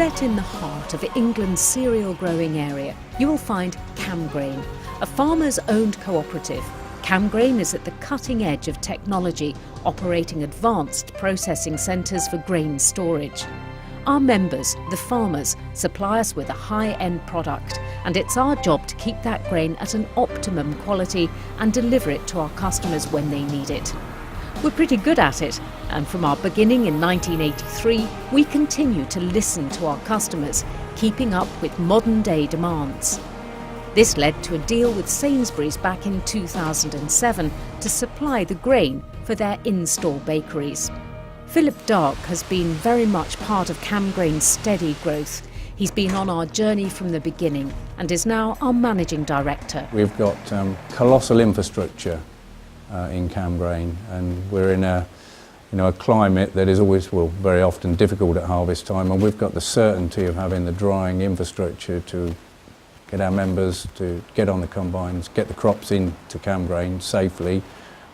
Set in the heart of England's cereal growing area, you will find Camgrain, a farmers-owned cooperative. Camgrain is at the cutting edge of technology, operating advanced processing centres for grain storage. Our members, the farmers, supply us with a high-end product, and it's our job to keep that grain at an optimum quality and deliver it to our customers when they need it. We're pretty good at it, and from our beginning in 1983, we continue to listen to our customers, keeping up with modern-day demands. This led to a deal with Sainsbury's back in 2007 to supply the grain for their in-store bakeries. Philip Dark has been very much part of Camgrain's steady growth. He's been on our journey from the beginning and is now our managing director. We've got colossal infrastructure in Camgrain, and we're in a climate that is always, well, very often difficult at harvest time, and we've got the certainty of having the drying infrastructure to get our members to get on the combines, get the crops into Camgrain safely.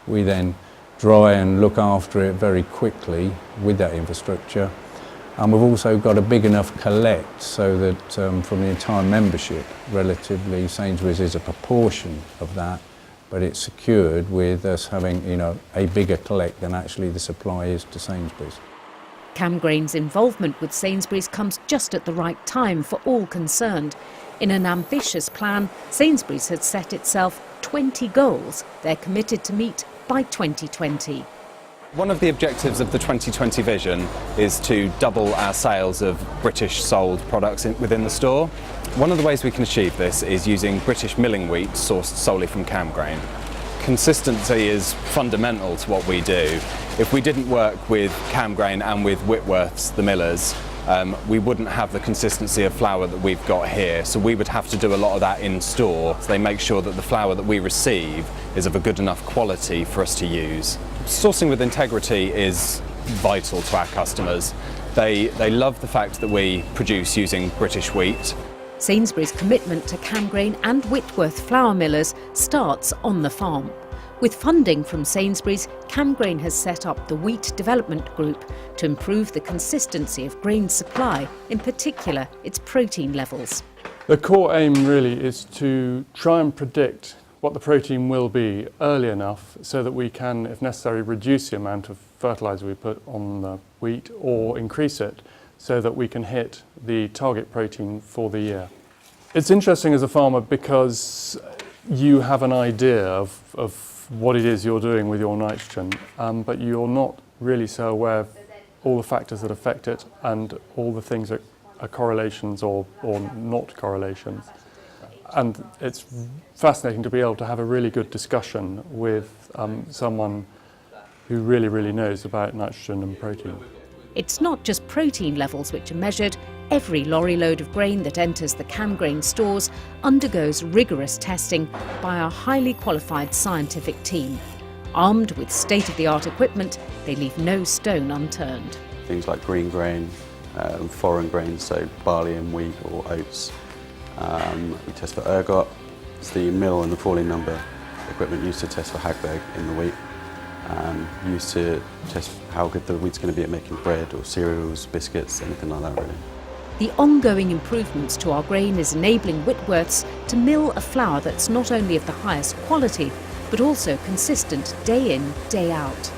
We then dry and look after it very quickly with that infrastructure. And we've also got a big enough collect so that from the entire membership, relatively, Sainsbury's is a proportion of that, but it's secured with us having, a bigger collect than actually the supply is to Sainsbury's. Camgrain's involvement with Sainsbury's comes just at the right time for all concerned. In an ambitious plan, Sainsbury's has set itself 20 goals they're committed to meet by 2020. One of the objectives of the 2020 vision is to double our sales of British sold products within the store. One of the ways we can achieve this is using British milling wheat sourced solely from Camgrain. Consistency is fundamental to what we do. If we didn't work with Camgrain and with Whitworths, the millers, we wouldn't have the consistency of flour that we've got here, so we would have to do a lot of that in store. So they make sure that the flour that we receive is of a good enough quality for us to use. Sourcing with integrity is vital to our customers. They love the fact that we produce using British wheat. Sainsbury's commitment to Camgrain and Whitworth flour millers starts on the farm. With funding from Sainsbury's, Camgrain has set up the Wheat Development Group to improve the consistency of grain supply, in particular its protein levels. The core aim really is to try and predict what the protein will be early enough so that we can, if necessary, reduce the amount of fertiliser we put on the wheat or increase it so that we can hit the target protein for the year. It's interesting as a farmer because you have an idea of what it is you're doing with your nitrogen, but you're not really so aware of all the factors that affect it and all the things that are correlations or not correlations. And it's fascinating to be able to have a really good discussion with someone who really knows about nitrogen and protein. It's not just protein levels which are measured. Every lorry load of grain that enters the Camgrain stores undergoes rigorous testing by our highly qualified scientific team. Armed with state-of-the-art equipment, they leave no stone unturned. Things like green grain, foreign grains, so barley and wheat or oats. We test for ergot. It's the mill and the falling number equipment used to test for hagberg in the wheat. Used to test how good the wheat's going to be at making bread or cereals, biscuits, anything like that really. The ongoing improvements to our grain is enabling Whitworths to mill a flour that's not only of the highest quality, but also consistent day in, day out.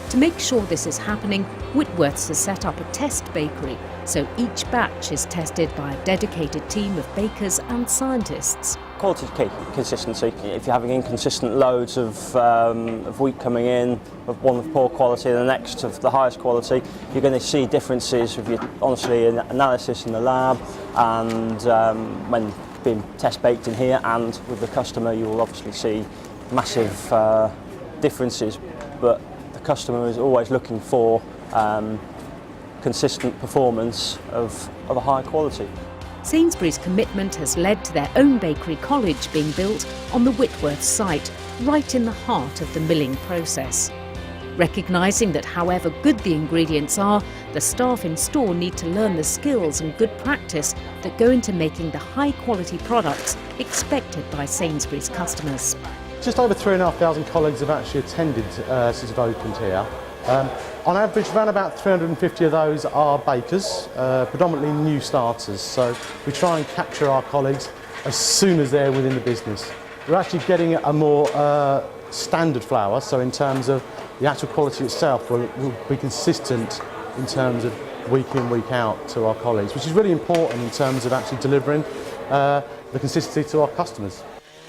To make sure this is happening, Whitworths has set up a test bakery, so each batch is tested by a dedicated team of bakers and scientists. Quality is key, consistency. If you're having inconsistent loads of wheat coming in, of one of poor quality and the next of the highest quality, you're going to see differences with your honestly analysis in the lab and when being test baked in here, and with the customer you will obviously see massive differences, but the customer is always looking for consistent performance of a high quality. Sainsbury's commitment has led to their own bakery college being built on the Whitworth site, right in the heart of the milling process. Recognising that however good the ingredients are, the staff in store need to learn the skills and good practice that go into making the high-quality products expected by Sainsbury's customers. Just over 3,500 colleagues have actually attended since I've opened here. On average, around about 350 of those are bakers, predominantly new starters. So we try and capture our colleagues as soon as they're within the business. We're actually getting a more standard flour, so in terms of the actual quality itself will be consistent in terms of week in, week out to our colleagues, which is really important in terms of actually delivering the consistency to our customers.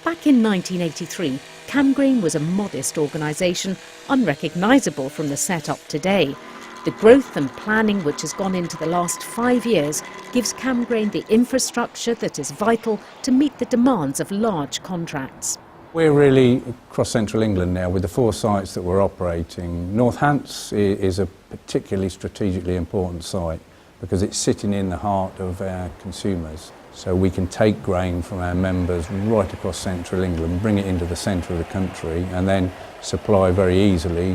Back in 1983, Camgrain was a modest organisation, unrecognisable from the set-up today. The growth and planning which has gone into the last 5 years gives Camgrain the infrastructure that is vital to meet the demands of large contracts. We're really across central England now with the 4 sites that we're operating. North Hants is a particularly strategically important site because it's sitting in the heart of our consumers. So we can take grain from our members right across central England, bring it into the centre of the country and then supply very easily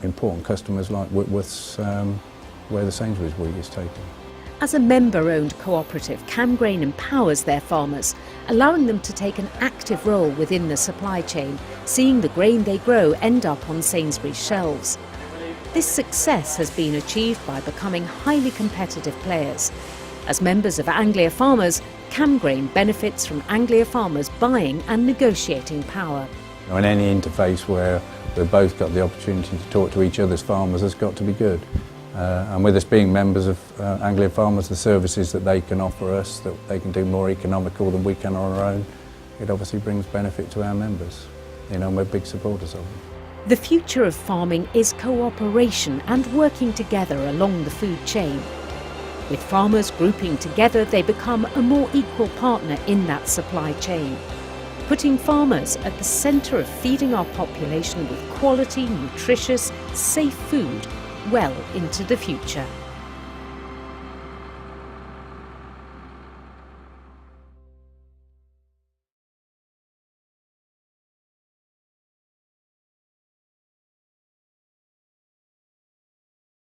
important customers like Whitworth's, where the Sainsbury's wheat is taken. As a member-owned cooperative, Camgrain empowers their farmers, allowing them to take an active role within the supply chain, seeing the grain they grow end up on Sainsbury's shelves. This success has been achieved by becoming highly competitive players. As members of Anglia Farmers, Camgrain benefits from Anglia Farmers' buying and negotiating power. In any interface where we've both got the opportunity to talk to each other's farmers has got to be good. And with us being members of Anglia Farmers, the services that they can offer us, that they can do more economical than we can on our own, it obviously brings benefit to our members. We're big supporters of them. The future of farming is cooperation and working together along the food chain. With farmers grouping together, they become a more equal partner in that supply chain, putting farmers at the centre of feeding our population with quality, nutritious, safe food well into the future.